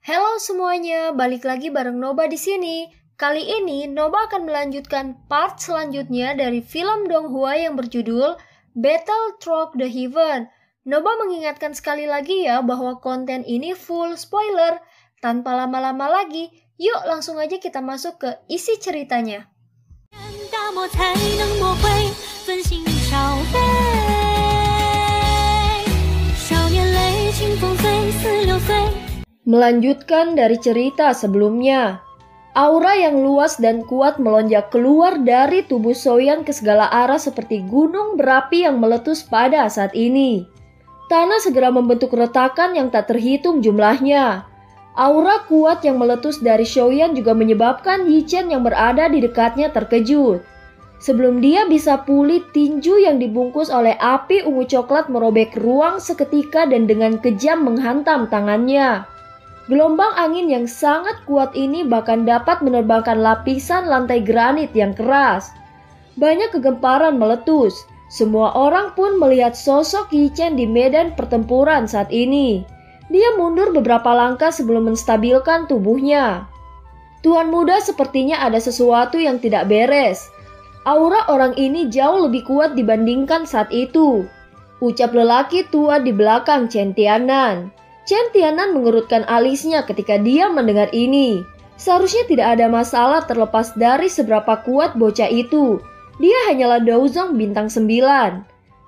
Halo semuanya, balik lagi bareng Noba di sini. Kali ini Noba akan melanjutkan part selanjutnya dari film Donghua yang berjudul Battle Through the Heaven. Noba mengingatkan sekali lagi ya bahwa konten ini full spoiler. Tanpa lama-lama lagi, yuk langsung aja kita masuk ke isi ceritanya. Melanjutkan dari cerita sebelumnya, aura yang luas dan kuat melonjak keluar dari tubuh Soyan ke segala arah seperti gunung berapi yang meletus pada saat ini. Tanah segera membentuk retakan yang tak terhitung jumlahnya. Aura kuat yang meletus dari Soyan juga menyebabkan Yi Chen yang berada di dekatnya terkejut. Sebelum dia bisa pulih, tinju yang dibungkus oleh api ungu coklat merobek ruang seketika dan dengan kejam menghantam tangannya. Gelombang angin yang sangat kuat ini bahkan dapat menerbangkan lapisan lantai granit yang keras. Banyak kegemparan meletus. Semua orang pun melihat sosok Yi Chen di medan pertempuran saat ini. Dia mundur beberapa langkah sebelum menstabilkan tubuhnya. Tuan muda sepertinya ada sesuatu yang tidak beres. Aura orang ini jauh lebih kuat dibandingkan saat itu, ucap lelaki tua di belakang Chen Tianan. Chen Tianan mengerutkan alisnya ketika dia mendengar ini. Seharusnya tidak ada masalah terlepas dari seberapa kuat bocah itu. Dia hanyalah Daozong bintang 9,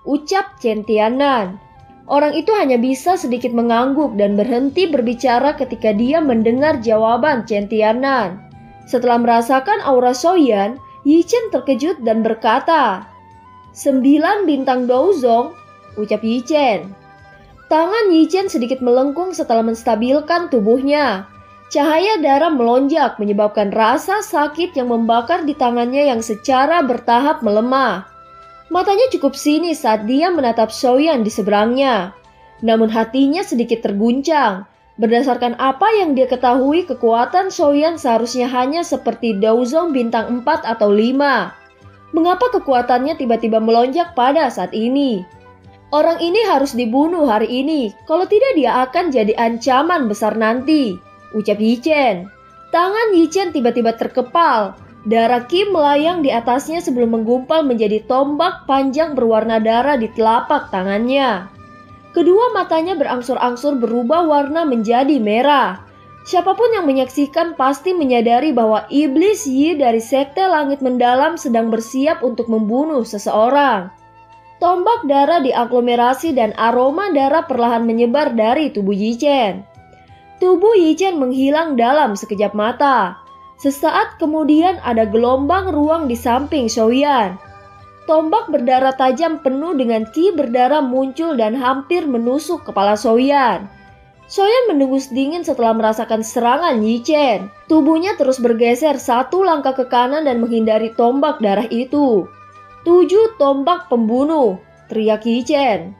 ucap Chen Tianan. Orang itu hanya bisa sedikit mengangguk dan berhenti berbicara ketika dia mendengar jawaban Chen Tianan. Setelah merasakan aura Soyan, Yi Chen terkejut dan berkata, 9 bintang Daozong, ucap Yi Chen. Tangan Yi Chen sedikit melengkung setelah menstabilkan tubuhnya. Cahaya darah melonjak menyebabkan rasa sakit yang membakar di tangannya yang secara bertahap melemah. Matanya cukup sinis saat dia menatap Soyan di seberangnya. Namun hatinya sedikit terguncang. Berdasarkan apa yang dia ketahui, kekuatan Soyan seharusnya hanya seperti Daozong bintang 4 atau 5. Mengapa kekuatannya tiba-tiba melonjak pada saat ini? Orang ini harus dibunuh hari ini, kalau tidak dia akan jadi ancaman besar nanti, ucap Yi Chen. Tangan Yi Chen tiba-tiba terkepal. Darah Qi melayang di atasnya sebelum menggumpal menjadi tombak panjang berwarna darah di telapak tangannya. Kedua matanya berangsur-angsur berubah warna menjadi merah. Siapapun yang menyaksikan pasti menyadari bahwa iblis Yi dari Sekte Langit Mendalam sedang bersiap untuk membunuh seseorang. Tombak darah diaglomerasi dan aroma darah perlahan menyebar dari tubuh Yi Chen. Tubuh Yi Chen menghilang dalam sekejap mata. Sesaat kemudian ada gelombang ruang di samping Soyan. Tombak berdarah tajam penuh dengan Qi berdarah muncul dan hampir menusuk kepala Soyan. Soyan mendengus dingin setelah merasakan serangan Yi Chen. Tubuhnya terus bergeser satu langkah ke kanan dan menghindari tombak darah itu. 7 tombak pembunuh, teriak Yi Chen.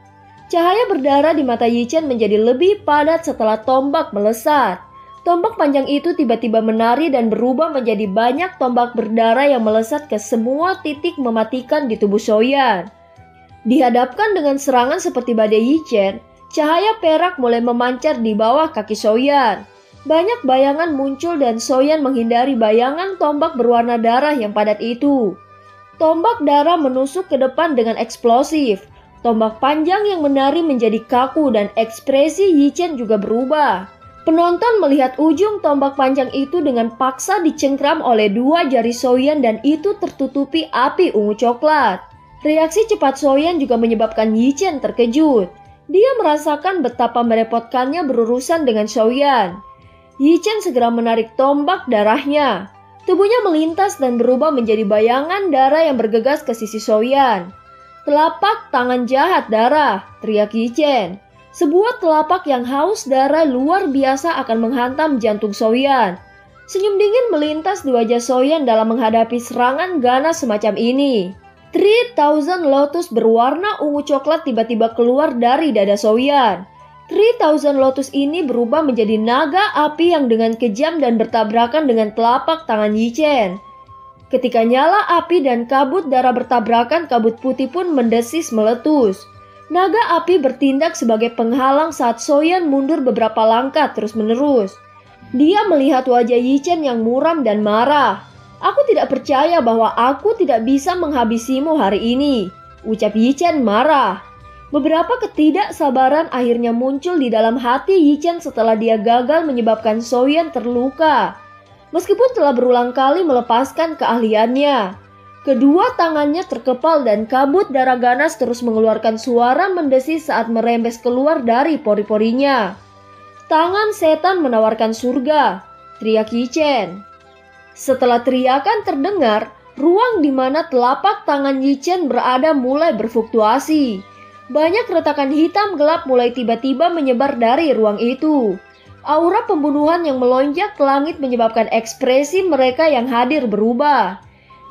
Cahaya berdarah di mata Yi Chen menjadi lebih padat setelah tombak melesat. Tombak panjang itu tiba-tiba menari dan berubah menjadi banyak tombak berdarah yang melesat ke semua titik mematikan di tubuh Soyan. Dihadapkan dengan serangan seperti badai Yi Chen, cahaya perak mulai memancar di bawah kaki Soyan. Banyak bayangan muncul dan Soyan menghindari bayangan tombak berwarna darah yang padat itu. Tombak darah menusuk ke depan dengan eksplosif. Tombak panjang yang menari menjadi kaku dan ekspresi Yi Chen juga berubah. Penonton melihat ujung tombak panjang itu dengan paksa dicengkram oleh 2 jari Soyan dan itu tertutupi api ungu coklat. Reaksi cepat Soyan juga menyebabkan Yi Chen terkejut. Dia merasakan betapa merepotkannya berurusan dengan Soyan. Yi Chen segera menarik tombak darahnya. Tubuhnya melintas dan berubah menjadi bayangan darah yang bergegas ke sisi Soyan. Telapak tangan jahat darah, teriak Yi Chen. Sebuah telapak yang haus darah luar biasa akan menghantam jantung Soyan. Senyum dingin melintas di wajah Soyan dalam menghadapi serangan ganas semacam ini. 3000 lotus berwarna ungu coklat tiba-tiba keluar dari dada Soyan. 3000 lotus ini berubah menjadi naga api yang dengan kejam dan bertabrakan dengan telapak tangan Yi Chen. Ketika nyala api dan kabut darah bertabrakan, kabut putih pun mendesis meletus. Naga api bertindak sebagai penghalang saat Soyan mundur beberapa langkah terus-menerus. Dia melihat wajah Yichen yang muram dan marah. "Aku tidak percaya bahwa aku tidak bisa menghabisimu hari ini," ucap Yichen marah. Beberapa ketidaksabaran akhirnya muncul di dalam hati Yichen setelah dia gagal menyebabkan Soyan terluka. Meskipun telah berulang kali melepaskan keahliannya, kedua tangannya terkepal dan kabut darah ganas terus mengeluarkan suara mendesis saat merembes keluar dari pori-porinya. "Tangan setan menawarkan surga," teriak Yichen. Setelah teriakan terdengar, ruang di mana telapak tangan Yichen berada mulai berfluktuasi. Banyak retakan hitam gelap mulai tiba-tiba menyebar dari ruang itu. Aura pembunuhan yang melonjak ke langit menyebabkan ekspresi mereka yang hadir berubah.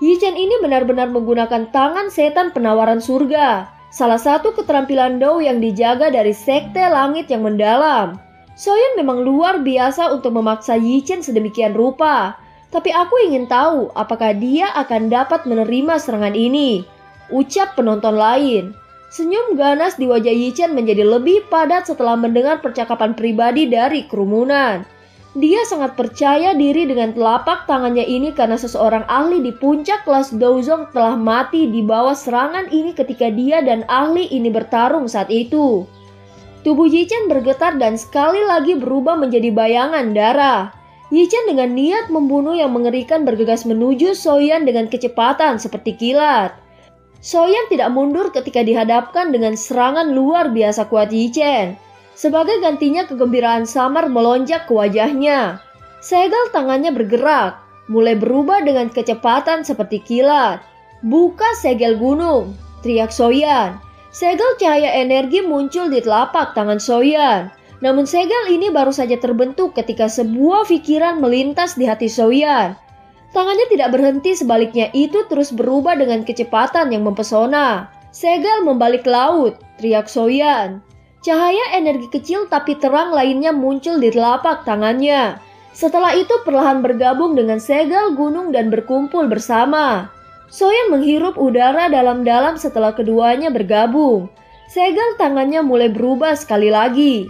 Yichen ini benar-benar menggunakan tangan setan penawaran surga, salah satu keterampilan Dao yang dijaga dari sekte langit yang mendalam. Soyan memang luar biasa untuk memaksa Yichen sedemikian rupa, tapi aku ingin tahu apakah dia akan dapat menerima serangan ini, ucap penonton lain. Senyum ganas di wajah Yichen menjadi lebih padat setelah mendengar percakapan pribadi dari kerumunan. Dia sangat percaya diri dengan telapak tangannya ini karena seseorang ahli di puncak kelas Douzong telah mati di bawah serangan ini ketika dia dan ahli ini bertarung saat itu. Tubuh Yichen bergetar dan sekali lagi berubah menjadi bayangan darah. Yichen dengan niat membunuh yang mengerikan bergegas menuju Soyan dengan kecepatan seperti kilat. Soyan tidak mundur ketika dihadapkan dengan serangan luar biasa kuat Yichen. Sebagai gantinya kegembiraan samar melonjak ke wajahnya. Segel tangannya bergerak, mulai berubah dengan kecepatan seperti kilat. "Buka segel gunung," teriak Soyan. Segel cahaya energi muncul di telapak tangan Soyan. Namun segel ini baru saja terbentuk ketika sebuah pikiran melintas di hati Soyan. Tangannya tidak berhenti, sebaliknya itu terus berubah dengan kecepatan yang mempesona. "Segel membalik laut," teriak Soyan. Cahaya energi kecil tapi terang lainnya muncul di telapak tangannya. Setelah itu perlahan bergabung dengan segel gunung dan berkumpul bersama. Soyan menghirup udara dalam-dalam setelah keduanya bergabung. Segel tangannya mulai berubah sekali lagi.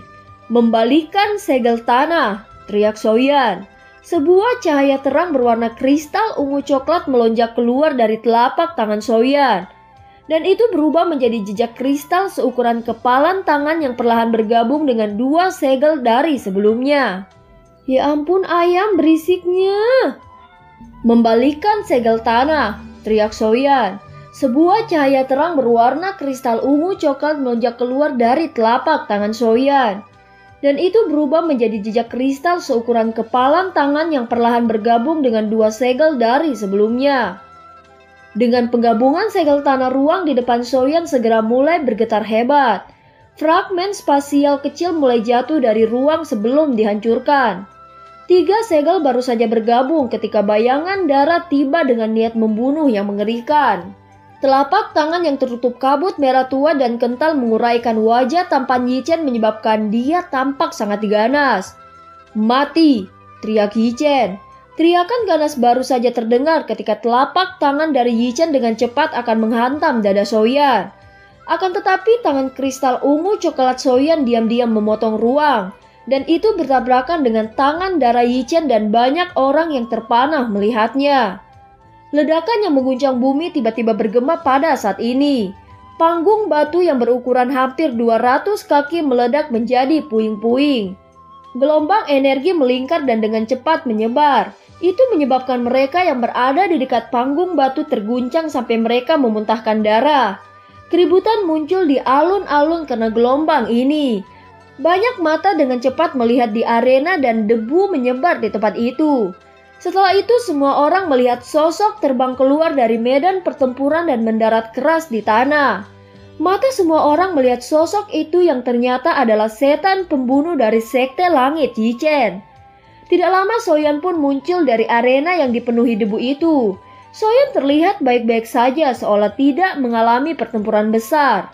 "Membalikkan segel tanah," teriak Soyan. Sebuah cahaya terang berwarna kristal ungu coklat melonjak keluar dari telapak tangan Soyan. Dan itu berubah menjadi jejak kristal seukuran kepalan tangan yang perlahan bergabung dengan dua segel dari sebelumnya. "Ya ampun ayam berisiknya." "Membalikkan segel tanah," teriak Soyan. Sebuah cahaya terang berwarna kristal ungu coklat melonjak keluar dari telapak tangan Soyan. Dan itu berubah menjadi jejak kristal seukuran kepalan tangan yang perlahan bergabung dengan dua segel dari sebelumnya. Dengan penggabungan segel tanah, ruang di depan Soyan segera mulai bergetar hebat. Fragmen spasial kecil mulai jatuh dari ruang sebelum dihancurkan. 3 segel baru saja bergabung ketika bayangan darah tiba dengan niat membunuh yang mengerikan. Telapak tangan yang tertutup kabut merah tua dan kental menguraikan wajah tampan Yichen menyebabkan dia tampak sangat ganas. "Mati!" teriak Yichen. Teriakan ganas baru saja terdengar ketika telapak tangan dari Yichen dengan cepat akan menghantam dada Soyan. Akan tetapi tangan kristal ungu coklat Soyan diam-diam memotong ruang. Dan itu bertabrakan dengan tangan darah Yichen dan banyak orang yang terpanah melihatnya. Ledakan yang mengguncang bumi tiba-tiba bergema pada saat ini. Panggung batu yang berukuran hampir 200 kaki meledak menjadi puing-puing. Gelombang energi melingkar dan dengan cepat menyebar. Itu menyebabkan mereka yang berada di dekat panggung batu terguncang sampai mereka memuntahkan darah. Keributan muncul di alun-alun karena gelombang ini. Banyak mata dengan cepat melihat di arena dan debu menyebar di tempat itu. Setelah itu semua orang melihat sosok terbang keluar dari medan pertempuran dan mendarat keras di tanah. Mata semua orang melihat sosok itu yang ternyata adalah setan pembunuh dari sekte langit Yichen. Tidak lama Soyan pun muncul dari arena yang dipenuhi debu itu. Soyan terlihat baik-baik saja seolah tidak mengalami pertempuran besar.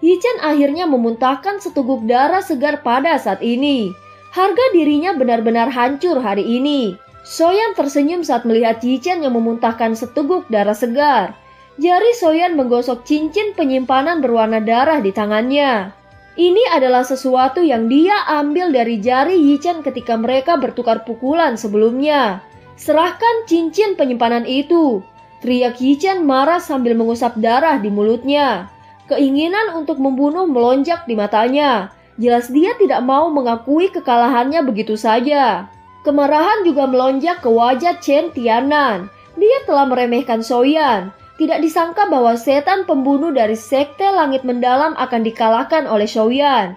Yichen akhirnya memuntahkan seteguk darah segar pada saat ini. Harga dirinya benar-benar hancur hari ini. Soyan tersenyum saat melihat Yichen yang memuntahkan seteguk darah segar. Jari Soyan menggosok cincin penyimpanan berwarna darah di tangannya. Ini adalah sesuatu yang dia ambil dari jari Yichen ketika mereka bertukar pukulan sebelumnya. Serahkan cincin penyimpanan itu, teriak Yichen marah sambil mengusap darah di mulutnya. Keinginan untuk membunuh melonjak di matanya. Jelas dia tidak mau mengakui kekalahannya begitu saja. Kemarahan juga melonjak ke wajah Chen Tianan. Dia telah meremehkan Soyan. Tidak disangka bahwa setan pembunuh dari Sekte Langit Mendalam akan dikalahkan oleh Soyan.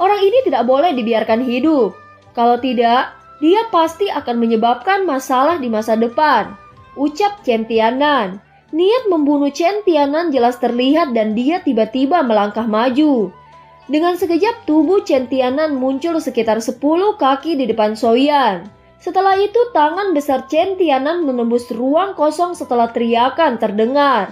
Orang ini tidak boleh dibiarkan hidup. Kalau tidak, dia pasti akan menyebabkan masalah di masa depan, ucap Chen Tianan. Niat membunuh Chen Tianan jelas terlihat dan dia tiba-tiba melangkah maju. Dengan sekejap tubuh Chen Tianan muncul sekitar 10 kaki di depan Soyan. Setelah itu tangan besar Chen Tianan menembus ruang kosong setelah teriakan terdengar.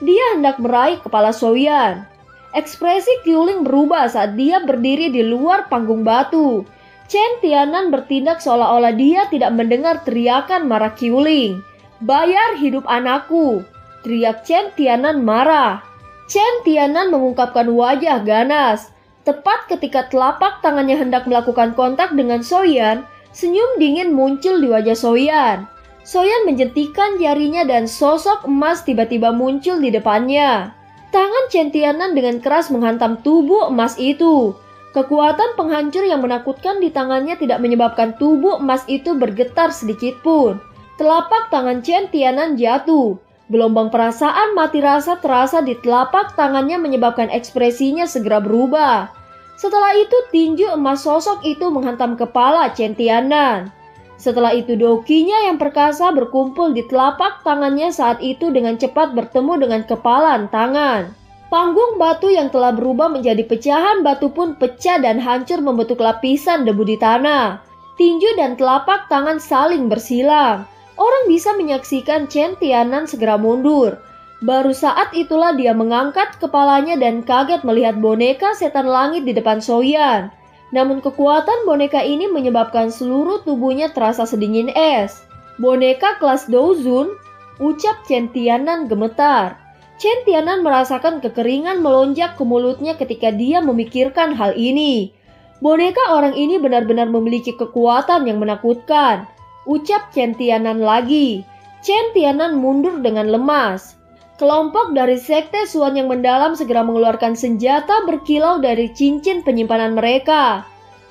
Dia hendak meraih kepala Soyan. Ekspresi Qiuling berubah saat dia berdiri di luar panggung batu. Chen Tianan bertindak seolah-olah dia tidak mendengar teriakan marah Qiuling. "Bayar hidup anakku!" teriak Chen Tianan marah. Chen Tianan mengungkapkan wajah ganas. Tepat ketika telapak tangannya hendak melakukan kontak dengan Soyan, senyum dingin muncul di wajah Soyan. Soyan menjentikan jarinya dan sosok emas tiba-tiba muncul di depannya. Tangan Chen Tianan dengan keras menghantam tubuh emas itu. Kekuatan penghancur yang menakutkan di tangannya tidak menyebabkan tubuh emas itu bergetar sedikit pun. Telapak tangan Chen Tianan jatuh. Gelombang perasaan mati rasa terasa di telapak tangannya menyebabkan ekspresinya segera berubah. Setelah itu tinju emas sosok itu menghantam kepala Chen Tianan. Setelah itu dokinya yang perkasa berkumpul di telapak tangannya saat itu dengan cepat bertemu dengan kepalan tangan. Panggung batu yang telah berubah menjadi pecahan batu pun pecah dan hancur membentuk lapisan debu di tanah. Tinju dan telapak tangan saling bersilang. Orang bisa menyaksikan Chen Tianan segera mundur. Baru saat itulah dia mengangkat kepalanya dan kaget melihat boneka setan langit di depan Soyan. Namun kekuatan boneka ini menyebabkan seluruh tubuhnya terasa sedingin es. "Boneka kelas Douzun," ucap Chen Tianan gemetar. Chen Tianan merasakan kekeringan melonjak ke mulutnya ketika dia memikirkan hal ini. Boneka orang ini benar-benar memiliki kekuatan yang menakutkan, ucap Chen Tianan lagi. Chen Tianan mundur dengan lemas. Kelompok dari Sekte Xuan yang mendalam segera mengeluarkan senjata berkilau dari cincin penyimpanan mereka.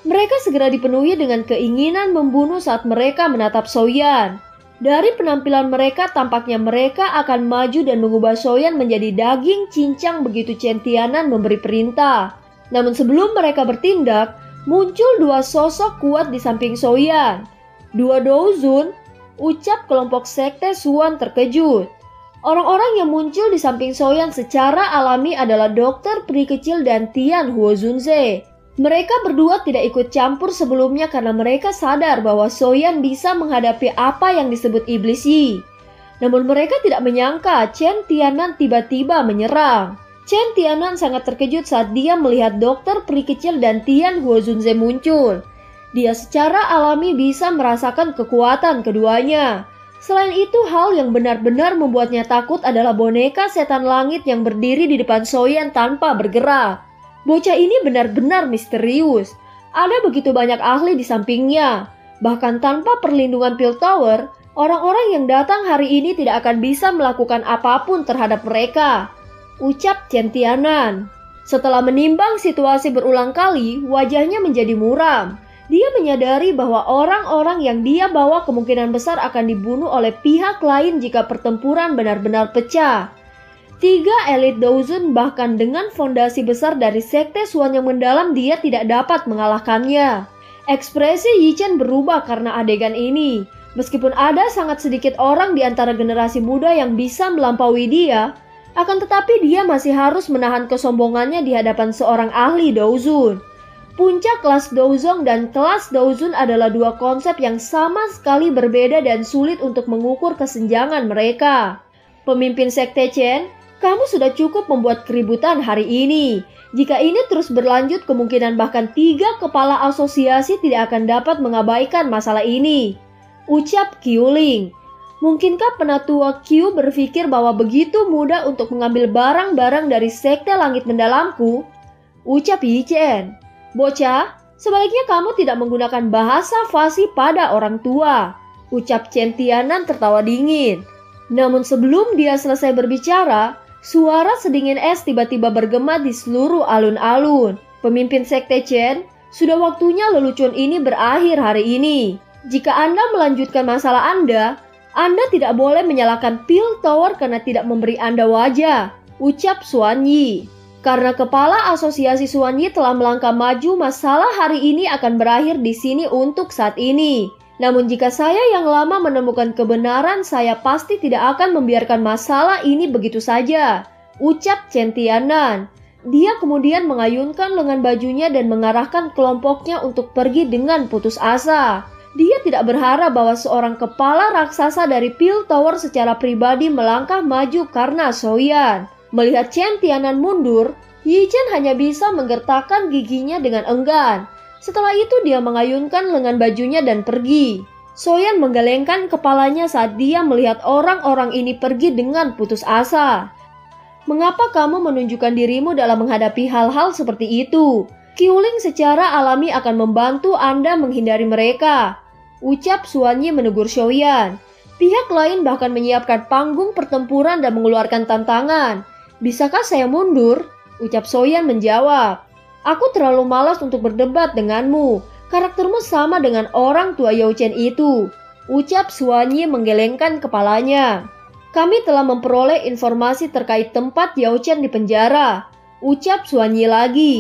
Mereka segera dipenuhi dengan keinginan membunuh saat mereka menatap Soyan. Dari penampilan mereka tampaknya mereka akan maju dan mengubah Soyan menjadi daging cincang begitu Chen Tianan memberi perintah. Namun sebelum mereka bertindak, muncul dua sosok kuat di samping Soyan. "Dua Douzun," ucap kelompok Sekte Xuan terkejut. Orang-orang yang muncul di samping Soyan secara alami adalah dokter peri kecil dan Tian Huozunze. Mereka berdua tidak ikut campur sebelumnya karena mereka sadar bahwa Soyan bisa menghadapi apa yang disebut Iblis Yi. Namun mereka tidak menyangka Chen Tianan tiba-tiba menyerang. Chen Tianan sangat terkejut saat dia melihat dokter peri kecil dan Tian Huozunze muncul. Dia secara alami bisa merasakan kekuatan keduanya. Selain itu, hal yang benar-benar membuatnya takut adalah boneka setan langit yang berdiri di depan Soyan tanpa bergerak. Bocah ini benar-benar misterius. Ada begitu banyak ahli di sampingnya. Bahkan tanpa perlindungan Piltover, orang-orang yang datang hari ini tidak akan bisa melakukan apapun terhadap mereka, ucap Chen Tianan. Setelah menimbang situasi berulang kali, wajahnya menjadi muram. Dia menyadari bahwa orang-orang yang dia bawa kemungkinan besar akan dibunuh oleh pihak lain jika pertempuran benar-benar pecah. 3 elit Douzun bahkan dengan fondasi besar dari Sekte Xuan yang mendalam dia tidak dapat mengalahkannya. Ekspresi Yichen berubah karena adegan ini. Meskipun ada sangat sedikit orang di antara generasi muda yang bisa melampaui dia, akan tetapi dia masih harus menahan kesombongannya di hadapan seorang ahli Douzun. Puncak kelas Douzong dan kelas Douzun adalah dua konsep yang sama sekali berbeda dan sulit untuk mengukur kesenjangan mereka. Pemimpin Sekte Chen, kamu sudah cukup membuat keributan hari ini. Jika ini terus berlanjut, kemungkinan bahkan 3 kepala asosiasi tidak akan dapat mengabaikan masalah ini, ucap Qiuling. Mungkinkah penatua Qiu berpikir bahwa begitu mudah untuk mengambil barang-barang dari Sekte Langit Mendalamku? ucap Yichen. Bocah, sebaliknya kamu tidak menggunakan bahasa fasih pada orang tua, ucap Chen Tianan tertawa dingin. Namun sebelum dia selesai berbicara, suara sedingin es tiba-tiba bergema di seluruh alun-alun. Pemimpin Sekte Chen, sudah waktunya lelucon ini berakhir hari ini. Jika Anda melanjutkan masalah Anda tidak boleh menyalahkan Pil Tower karena tidak memberi Anda wajah, ucap Xuan Yi. Karena kepala asosiasi Xuan Yi telah melangkah maju, masalah hari ini akan berakhir di sini untuk saat ini. Namun jika saya yang lama menemukan kebenaran, saya pasti tidak akan membiarkan masalah ini begitu saja, ucap Chen Tianan. Dia kemudian mengayunkan lengan bajunya dan mengarahkan kelompoknya untuk pergi dengan putus asa. Dia tidak berharap bahwa seorang kepala raksasa dari Pil Tower secara pribadi melangkah maju karena Soyan. Melihat Chen Tianan mundur, Yichen hanya bisa menggertakkan giginya dengan enggan. Setelah itu dia mengayunkan lengan bajunya dan pergi. Soyan menggelengkan kepalanya saat dia melihat orang-orang ini pergi dengan putus asa. Mengapa kamu menunjukkan dirimu dalam menghadapi hal-hal seperti itu? Qiuling secara alami akan membantu Anda menghindari mereka, ucap Xuan Yi menegur Soyan. Pihak lain bahkan menyiapkan panggung pertempuran dan mengeluarkan tantangan. Bisakah saya mundur? Ucap Soyan menjawab. Aku terlalu malas untuk berdebat denganmu. Karaktermu sama dengan orang tua Yao Chen itu, ucap Xuan Yi menggelengkan kepalanya. Kami telah memperoleh informasi terkait tempat Yao Chen di penjara, ucap Xuan Yi lagi.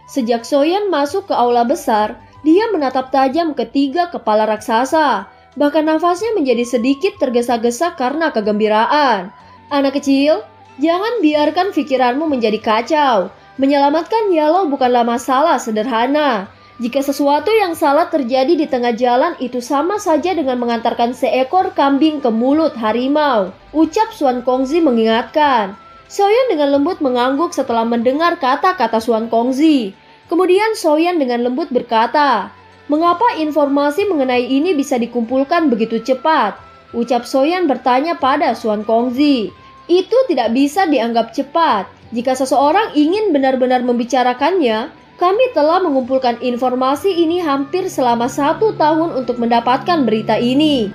Sejak Soyan masuk ke aula besar, dia menatap tajam ketiga kepala raksasa. Bahkan nafasnya menjadi sedikit tergesa-gesa karena kegembiraan. Anak kecil, jangan biarkan pikiranmu menjadi kacau. Menyelamatkan Yalo bukanlah masalah sederhana. Jika sesuatu yang salah terjadi di tengah jalan, itu sama saja dengan mengantarkan seekor kambing ke mulut harimau, ucap Xuan Kongzi mengingatkan. Soyan dengan lembut mengangguk setelah mendengar kata-kata Xuan Kongzi. Kemudian Soyan dengan lembut berkata, mengapa informasi mengenai ini bisa dikumpulkan begitu cepat? Ucap Soyan bertanya pada Xuan Kongzi. Itu tidak bisa dianggap cepat. Jika seseorang ingin benar-benar membicarakannya, kami telah mengumpulkan informasi ini hampir selama 1 tahun untuk mendapatkan berita ini.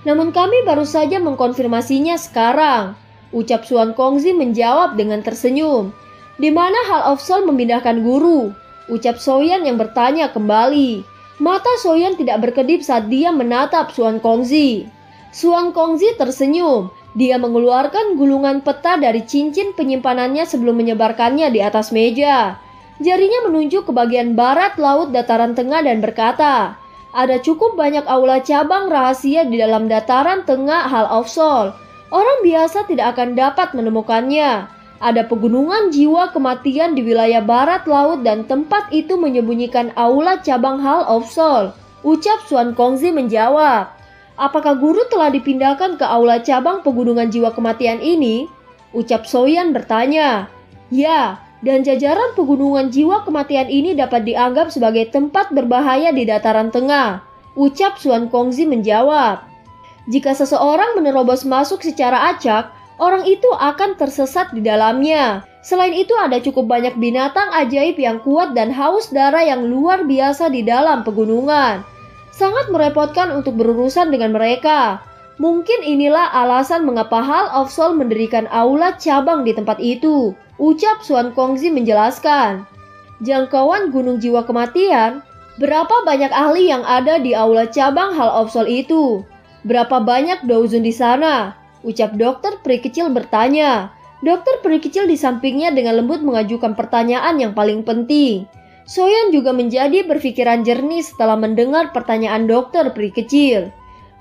Namun kami baru saja mengkonfirmasinya sekarang, ucap Xuan Kongzi menjawab dengan tersenyum. Di mana Hall of Soul memindahkan guru? Ucap Soyan yang bertanya kembali. Mata Soyan tidak berkedip saat dia menatap Xuan Kongzi. Xuan Kongzi tersenyum. Dia mengeluarkan gulungan peta dari cincin penyimpanannya sebelum menyebarkannya di atas meja. Jarinya menunjuk ke bagian barat laut dataran tengah dan berkata, ada cukup banyak aula cabang rahasia di dalam dataran tengah Hall of Soul. Orang biasa tidak akan dapat menemukannya. Ada pegunungan jiwa kematian di wilayah barat laut dan tempat itu menyembunyikan aula cabang Hall of Soul, ucap Xuan Kongzi menjawab. Apakah guru telah dipindahkan ke aula cabang pegunungan jiwa kematian ini? Ucap Soyan bertanya. Ya, dan jajaran pegunungan jiwa kematian ini dapat dianggap sebagai tempat berbahaya di dataran tengah, ucap Xuan Kongzi menjawab. Jika seseorang menerobos masuk secara acak, orang itu akan tersesat di dalamnya. Selain itu ada cukup banyak binatang ajaib yang kuat dan haus darah yang luar biasa di dalam pegunungan. Sangat merepotkan untuk berurusan dengan mereka. Mungkin inilah alasan mengapa Hall of Soul mendirikan aula cabang di tempat itu, ucap Xuan Kongzi menjelaskan. Jangkauan gunung jiwa kematian, berapa banyak ahli yang ada di aula cabang Hall of Soul itu? Berapa banyak douzun di sana? Ucap dokter peri kecil bertanya. Dokter peri kecil di sampingnya dengan lembut mengajukan pertanyaan yang paling penting. Soyan juga menjadi berpikiran jernih setelah mendengar pertanyaan dokter peri kecil.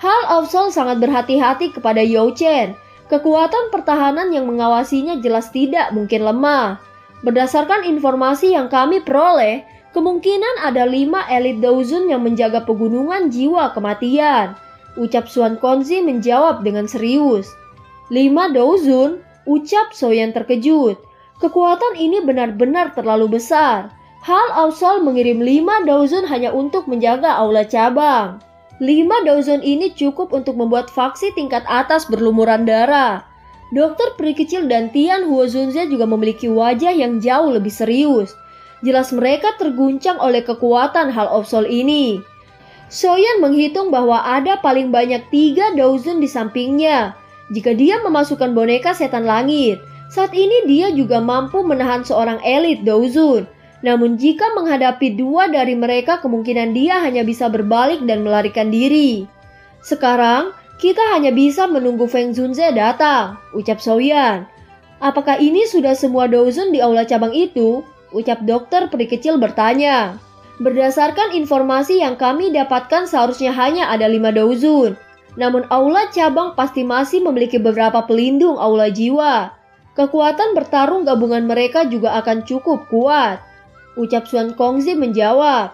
Hall of Soul sangat berhati-hati kepada Yao Chen. Kekuatan pertahanan yang mengawasinya jelas tidak mungkin lemah. Berdasarkan informasi yang kami peroleh, kemungkinan ada 5 elit douzun yang menjaga pegunungan jiwa kematian, ucap Xuan Kongzi menjawab dengan serius. 5 douzun? Ucap Soyan terkejut. Kekuatan ini benar-benar terlalu besar. Hall of Soul mengirim 5 douzun hanya untuk menjaga aula cabang. 5 douzun ini cukup untuk membuat faksi tingkat atas berlumuran darah. Dokter peri kecil dan Tian Huozunze juga memiliki wajah yang jauh lebih serius. Jelas mereka terguncang oleh kekuatan Hall of Soul ini. Soyan menghitung bahwa ada paling banyak 3 Daozun di sampingnya. Jika dia memasukkan boneka setan langit, saat ini dia juga mampu menahan seorang elit Daozun. Namun jika menghadapi 2 dari mereka, kemungkinan dia hanya bisa berbalik dan melarikan diri. Sekarang, kita hanya bisa menunggu Feng Zunze datang, ucap Soyan. Apakah ini sudah semua Daozun di aula cabang itu? Ucap dokter peri kecil bertanya. Berdasarkan informasi yang kami dapatkan seharusnya hanya ada 5 Daozun. Namun aula cabang pasti masih memiliki beberapa pelindung aula jiwa. Kekuatan bertarung gabungan mereka juga akan cukup kuat. Ucap Xuan Kongzi menjawab,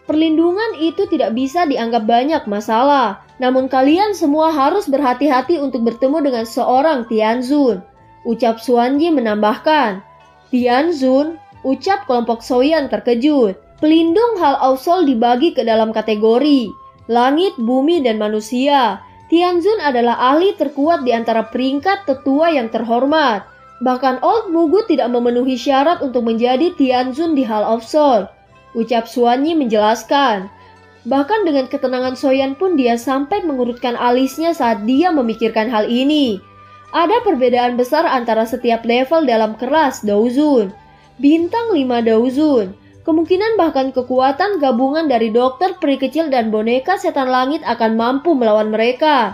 perlindungan itu tidak bisa dianggap banyak masalah. Namun kalian semua harus berhati-hati untuk bertemu dengan seorang Tianzun. Ucap Xuanyi menambahkan, Tianzun? Ucap kelompok Soyan terkejut. Pelindung Hall of Soul dibagi ke dalam kategori langit, bumi, dan manusia. Tianzun adalah ahli terkuat di antara peringkat tetua yang terhormat. Bahkan Old Mugu tidak memenuhi syarat untuk menjadi Tianzun di Hall of Soul. Ucap Xuanyi menjelaskan. Bahkan dengan ketenangan Soyan pun dia sampai mengurutkan alisnya saat dia memikirkan hal ini. Ada perbedaan besar antara setiap level dalam kelas Daozun. Bintang 5 Daozun. Kemungkinan bahkan kekuatan gabungan dari dokter peri kecil dan boneka setan langit akan mampu melawan mereka.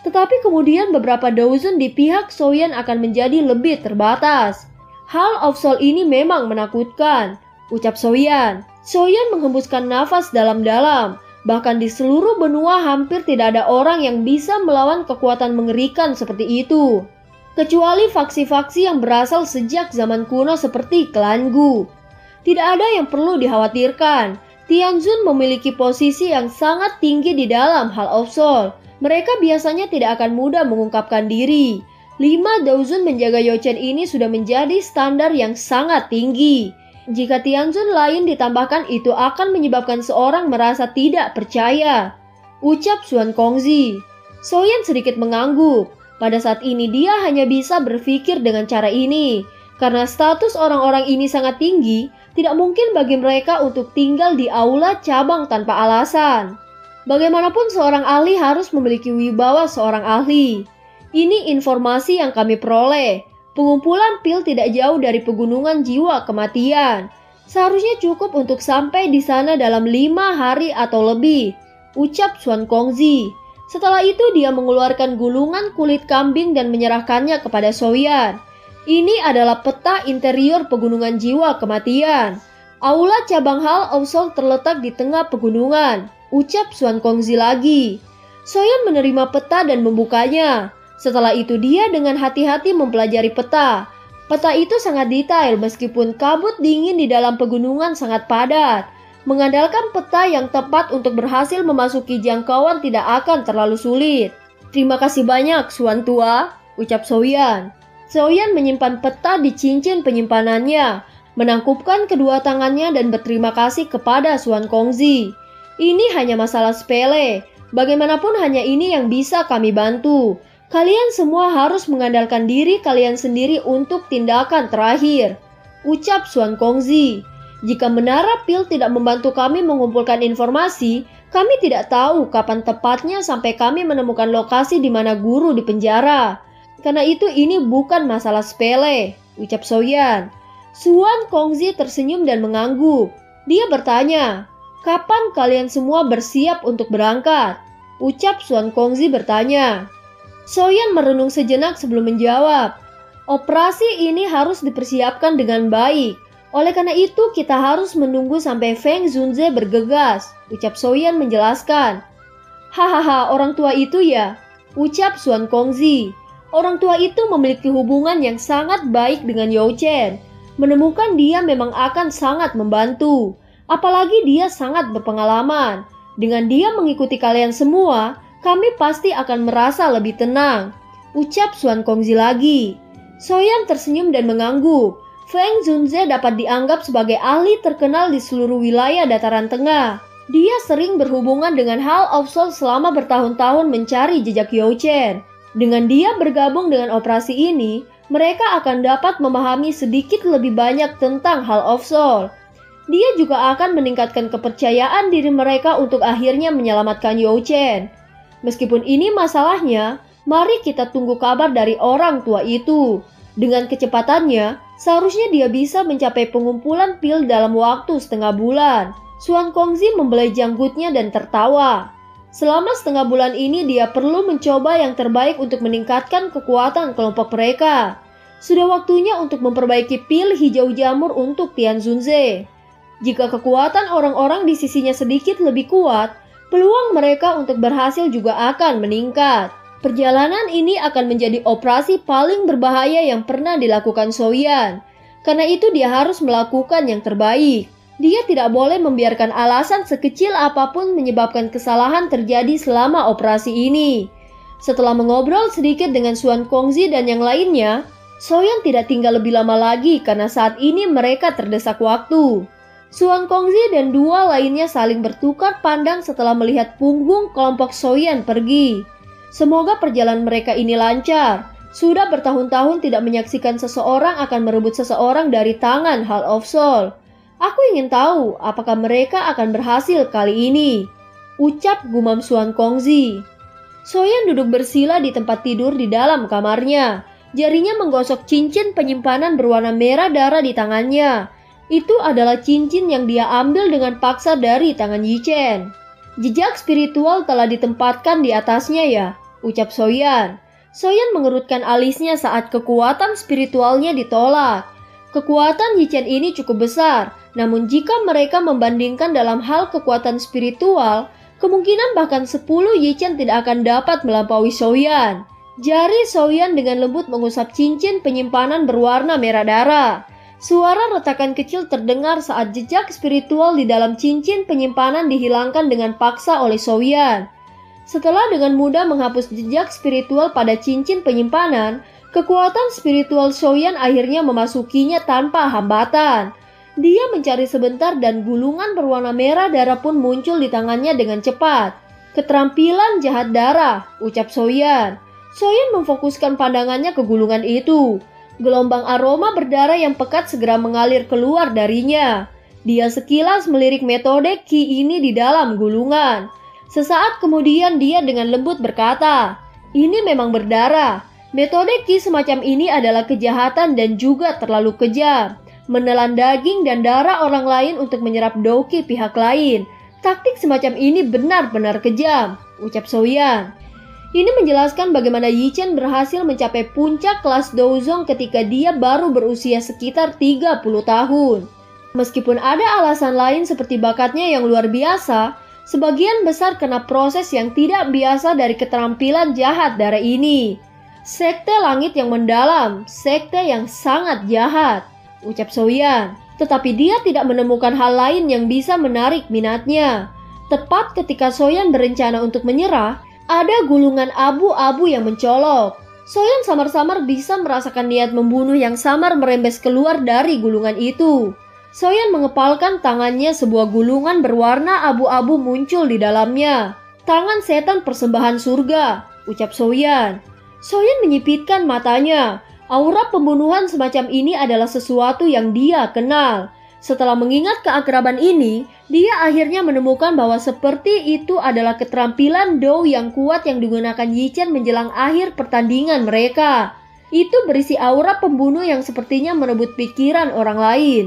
Tetapi kemudian beberapa Daozun di pihak Soyan akan menjadi lebih terbatas. Hall of Soul ini memang menakutkan, ucap Soyan. Soyan menghembuskan nafas dalam-dalam. Bahkan di seluruh benua hampir tidak ada orang yang bisa melawan kekuatan mengerikan seperti itu. Kecuali faksi-faksi yang berasal sejak zaman kuno seperti klan Gu. Tidak ada yang perlu dikhawatirkan. Tianzun memiliki posisi yang sangat tinggi di dalam Hall of Soul. Mereka biasanya tidak akan mudah mengungkapkan diri. 5 Daozun menjaga Youchen ini sudah menjadi standar yang sangat tinggi. Jika Tianzun lain ditambahkan, itu akan menyebabkan seorang merasa tidak percaya. Ucap Xuan Kongzi. Soyan sedikit mengangguk. Pada saat ini dia hanya bisa berpikir dengan cara ini. Karena status orang-orang ini sangat tinggi, tidak mungkin bagi mereka untuk tinggal di aula cabang tanpa alasan. Bagaimanapun seorang ahli harus memiliki wibawa seorang ahli. Ini informasi yang kami peroleh. Pengumpulan pil tidak jauh dari pegunungan jiwa kematian. Seharusnya cukup untuk sampai di sana dalam 5 hari atau lebih, ucap Xuan Kongzi. Setelah itu dia mengeluarkan gulungan kulit kambing dan menyerahkannya kepada Soyan. Ini adalah peta interior pegunungan jiwa kematian. Aula cabang Hall of Soul terletak di tengah pegunungan, ucap Xuan Kongzi lagi. Soyan menerima peta dan membukanya. Setelah itu dia dengan hati-hati mempelajari peta. Peta itu sangat detail meskipun kabut dingin di dalam pegunungan sangat padat. Mengandalkan peta yang tepat untuk berhasil memasuki jangkauan tidak akan terlalu sulit. Terima kasih banyak, Xuan Tua, ucap Soyan. Soyan menyimpan peta di cincin penyimpanannya, menangkupkan kedua tangannya dan berterima kasih kepada Xuan Kongzi. Ini hanya masalah sepele. Bagaimanapun hanya ini yang bisa kami bantu. Kalian semua harus mengandalkan diri kalian sendiri untuk tindakan terakhir, ucap Xuan Kongzi. Jika menara pil tidak membantu kami mengumpulkan informasi, kami tidak tahu kapan tepatnya sampai kami menemukan lokasi di mana guru dipenjara. Karena itu ini bukan masalah sepele, ucap Soyan. Xuan Kongzi tersenyum dan mengangguk. Dia bertanya, kapan kalian semua bersiap untuk berangkat? Ucap Xuan Kongzi bertanya. Soyan merenung sejenak sebelum menjawab. Operasi ini harus dipersiapkan dengan baik. Oleh karena itu kita harus menunggu sampai Feng Zunze bergegas, ucap Soyan menjelaskan. Hahaha, orang tua itu ya, ucap Xuan Kongzi. Orang tua itu memiliki hubungan yang sangat baik dengan Youchen. Menemukan dia memang akan sangat membantu. Apalagi dia sangat berpengalaman. Dengan dia mengikuti kalian semua, kami pasti akan merasa lebih tenang, ucap Xuan Kongzi lagi. Soyan tersenyum dan mengangguk. Feng Zunze dapat dianggap sebagai ahli terkenal di seluruh wilayah dataran tengah. Dia sering berhubungan dengan Hall of Soul selama bertahun-tahun mencari jejak Youchen. Dengan dia bergabung dengan operasi ini, mereka akan dapat memahami sedikit lebih banyak tentang Hall of Soul. Dia juga akan meningkatkan kepercayaan diri mereka untuk akhirnya menyelamatkan Youchen. Meskipun ini masalahnya, mari kita tunggu kabar dari orang tua itu. Dengan kecepatannya, seharusnya dia bisa mencapai pengumpulan pil dalam waktu setengah bulan. Xuan Kongzi membelai janggutnya dan tertawa. Selama setengah bulan ini dia perlu mencoba yang terbaik untuk meningkatkan kekuatan kelompok mereka. Sudah waktunya untuk memperbaiki pil hijau jamur untuk Tian Zunze. Jika kekuatan orang-orang di sisinya sedikit lebih kuat, peluang mereka untuk berhasil juga akan meningkat. Perjalanan ini akan menjadi operasi paling berbahaya yang pernah dilakukan Soyan. Karena itu dia harus melakukan yang terbaik. Dia tidak boleh membiarkan alasan sekecil apapun menyebabkan kesalahan terjadi selama operasi ini. Setelah mengobrol sedikit dengan Xuan Kongzi dan yang lainnya, Soyan tidak tinggal lebih lama lagi karena saat ini mereka terdesak waktu. Xuan Kongzi dan dua lainnya saling bertukar pandang setelah melihat punggung kelompok Soyan pergi. Semoga perjalanan mereka ini lancar. Sudah bertahun-tahun tidak menyaksikan seseorang akan merebut seseorang dari tangan Hall of Soul. Aku ingin tahu apakah mereka akan berhasil kali ini, ucap gumam Xuan Kongzi. Soyan duduk bersila di tempat tidur di dalam kamarnya. Jarinya menggosok cincin penyimpanan berwarna merah darah di tangannya. Itu adalah cincin yang dia ambil dengan paksa dari tangan Yichen. Jejak spiritual telah ditempatkan di atasnya ya, ucap Soyan. Soyan mengerutkan alisnya saat kekuatan spiritualnya ditolak. Kekuatan Yichen ini cukup besar, namun jika mereka membandingkan dalam hal kekuatan spiritual, kemungkinan bahkan 10 Yichen tidak akan dapat melampaui Soyan. Jari Soyan dengan lembut mengusap cincin penyimpanan berwarna merah darah. Suara retakan kecil terdengar saat jejak spiritual di dalam cincin penyimpanan dihilangkan dengan paksa oleh Soyan. Setelah dengan mudah menghapus jejak spiritual pada cincin penyimpanan, kekuatan spiritual Soyan akhirnya memasukinya tanpa hambatan. Dia mencari sebentar dan gulungan berwarna merah darah pun muncul di tangannya dengan cepat. Keterampilan jahat darah, ucap Soyan. Soyan memfokuskan pandangannya ke gulungan itu. Gelombang aroma berdarah yang pekat segera mengalir keluar darinya. Dia sekilas melirik metode Qi ini di dalam gulungan. Sesaat kemudian dia dengan lembut berkata, "Ini memang berdarah. Metode Qi semacam ini adalah kejahatan dan juga terlalu kejam. Menelan daging dan darah orang lain untuk menyerap doki pihak lain. Taktik semacam ini benar-benar kejam," ucap Soyan. Ini menjelaskan bagaimana Yichen berhasil mencapai puncak kelas Douzong ketika dia baru berusia sekitar 30 tahun. Meskipun ada alasan lain seperti bakatnya yang luar biasa, sebagian besar karena proses yang tidak biasa dari keterampilan jahat darah ini. Sekte langit yang mendalam, sekte yang sangat jahat, ucap Soyan. Tetapi dia tidak menemukan hal lain yang bisa menarik minatnya. Tepat ketika Soyan berencana untuk menyerah, ada gulungan abu-abu yang mencolok. Soyan samar-samar bisa merasakan niat membunuh yang samar merembes keluar dari gulungan itu. Soyan mengepalkan tangannya, sebuah gulungan berwarna abu-abu muncul di dalamnya. "Tangan setan persembahan surga," ucap Soyan. Soyan menyipitkan matanya. Aura pembunuhan semacam ini adalah sesuatu yang dia kenal. Setelah mengingat keakraban ini, dia akhirnya menemukan bahwa seperti itu adalah keterampilan Dou yang kuat yang digunakan Yichen menjelang akhir pertandingan mereka. Itu berisi aura pembunuh yang sepertinya merebut pikiran orang lain.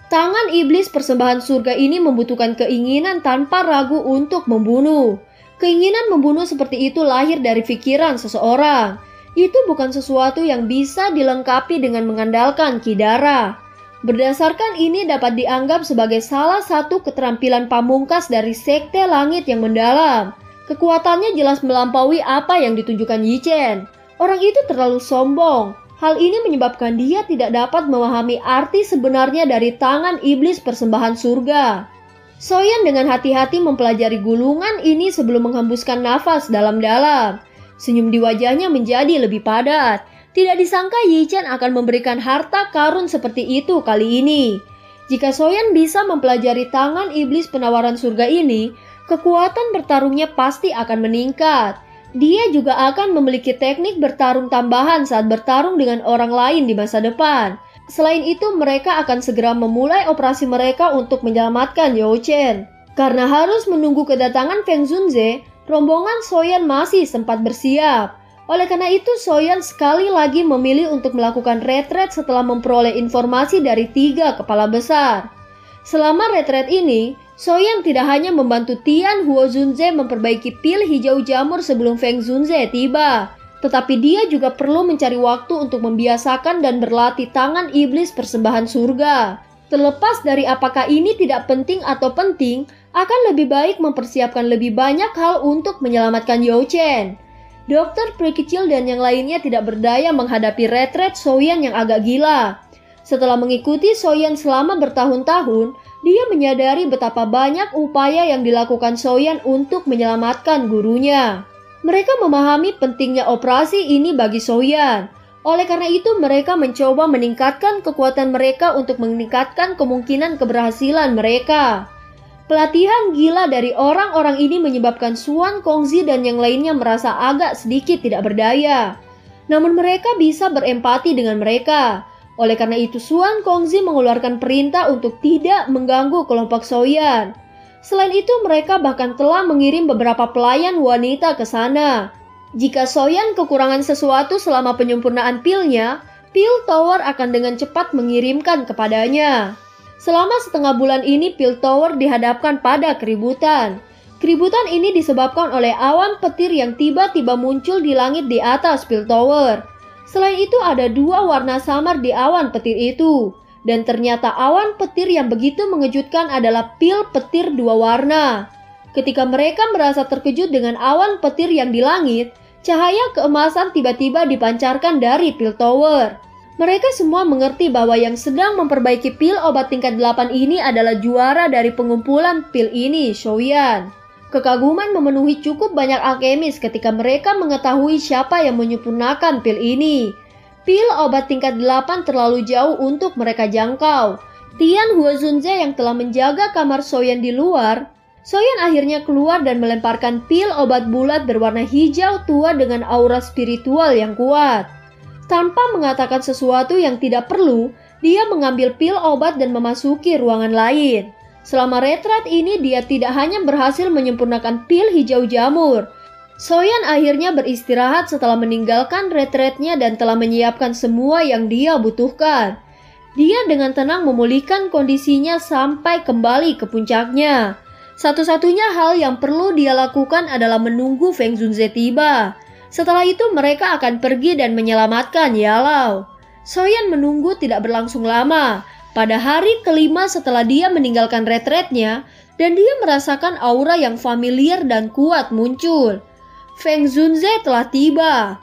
Tangan iblis persembahan surga ini membutuhkan keinginan tanpa ragu untuk membunuh. Keinginan membunuh seperti itu lahir dari pikiran seseorang. Itu bukan sesuatu yang bisa dilengkapi dengan mengandalkan ki darah. Berdasarkan ini dapat dianggap sebagai salah satu keterampilan pamungkas dari sekte langit yang mendalam. Kekuatannya jelas melampaui apa yang ditunjukkan Yichen. Orang itu terlalu sombong. Hal ini menyebabkan dia tidak dapat memahami arti sebenarnya dari tangan iblis persembahan surga. Soyan dengan hati-hati mempelajari gulungan ini sebelum menghembuskan nafas dalam-dalam. Senyum di wajahnya menjadi lebih padat. Tidak disangka Yichen akan memberikan harta karun seperti itu kali ini. Jika Soyan bisa mempelajari tangan iblis penawaran surga ini, kekuatan bertarungnya pasti akan meningkat. Dia juga akan memiliki teknik bertarung tambahan saat bertarung dengan orang lain di masa depan. Selain itu, mereka akan segera memulai operasi mereka untuk menyelamatkan You Chen. Karena harus menunggu kedatangan Feng Zunze, rombongan Soyan masih sempat bersiap. Oleh karena itu, Soyan sekali lagi memilih untuk melakukan retret setelah memperoleh informasi dari 3 kepala besar. Selama retret ini, Soyan tidak hanya membantu Tian Huo Zunze memperbaiki pil hijau jamur sebelum Feng Zunze tiba, tetapi dia juga perlu mencari waktu untuk membiasakan dan berlatih tangan iblis persembahan surga. Terlepas dari apakah ini tidak penting atau penting, akan lebih baik mempersiapkan lebih banyak hal untuk menyelamatkan You Chen. Dokter peri kecil dan yang lainnya tidak berdaya menghadapi retret Soyan yang agak gila. Setelah mengikuti Soyan selama bertahun-tahun, dia menyadari betapa banyak upaya yang dilakukan Soyan untuk menyelamatkan gurunya. Mereka memahami pentingnya operasi ini bagi Soyan. Oleh karena itu, mereka mencoba meningkatkan kekuatan mereka untuk meningkatkan kemungkinan keberhasilan mereka. Pelatihan gila dari orang-orang ini menyebabkan Suan Kongzi dan yang lainnya merasa agak sedikit tidak berdaya. Namun mereka bisa berempati dengan mereka. Oleh karena itu, Suan Kongzi mengeluarkan perintah untuk tidak mengganggu kelompok Soyan. Selain itu, mereka bahkan telah mengirim beberapa pelayan wanita ke sana. Jika Soyan kekurangan sesuatu selama penyempurnaan pilnya, Pil Tower akan dengan cepat mengirimkan kepadanya. Selama setengah bulan ini, Pil Tower dihadapkan pada keributan. Keributan ini disebabkan oleh awan petir yang tiba-tiba muncul di langit di atas Pil Tower. Selain itu, ada 2 warna samar di awan petir itu. Dan ternyata awan petir yang begitu mengejutkan adalah pil petir 2 warna. Ketika mereka merasa terkejut dengan awan petir yang di langit, cahaya keemasan tiba-tiba dipancarkan dari Pil Tower. Mereka semua mengerti bahwa yang sedang memperbaiki pil obat tingkat 8 ini adalah juara dari pengumpulan pil ini, Soyan. Kekaguman memenuhi cukup banyak alkemis ketika mereka mengetahui siapa yang menyempurnakan pil ini. Pil obat tingkat 8 terlalu jauh untuk mereka jangkau. Tian Huo Zunze yang telah menjaga kamar Soyan di luar, Soyan akhirnya keluar dan melemparkan pil obat bulat berwarna hijau tua dengan aura spiritual yang kuat. Tanpa mengatakan sesuatu yang tidak perlu, dia mengambil pil obat dan memasuki ruangan lain. Selama retret ini, dia tidak hanya berhasil menyempurnakan pil hijau jamur. Soyan akhirnya beristirahat setelah meninggalkan retretnya dan telah menyiapkan semua yang dia butuhkan. Dia dengan tenang memulihkan kondisinya sampai kembali ke puncaknya. Satu-satunya hal yang perlu dia lakukan adalah menunggu Feng Zunze tiba. Setelah itu mereka akan pergi dan menyelamatkan Yalao. Soyan menunggu tidak berlangsung lama. Pada hari kelima setelah dia meninggalkan retretnya, dan dia merasakan aura yang familiar dan kuat muncul. Feng Zunze telah tiba.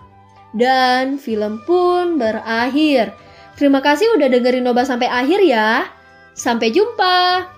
Dan film pun berakhir. Terima kasih udah dengerin Nobah sampai akhir ya. Sampai jumpa.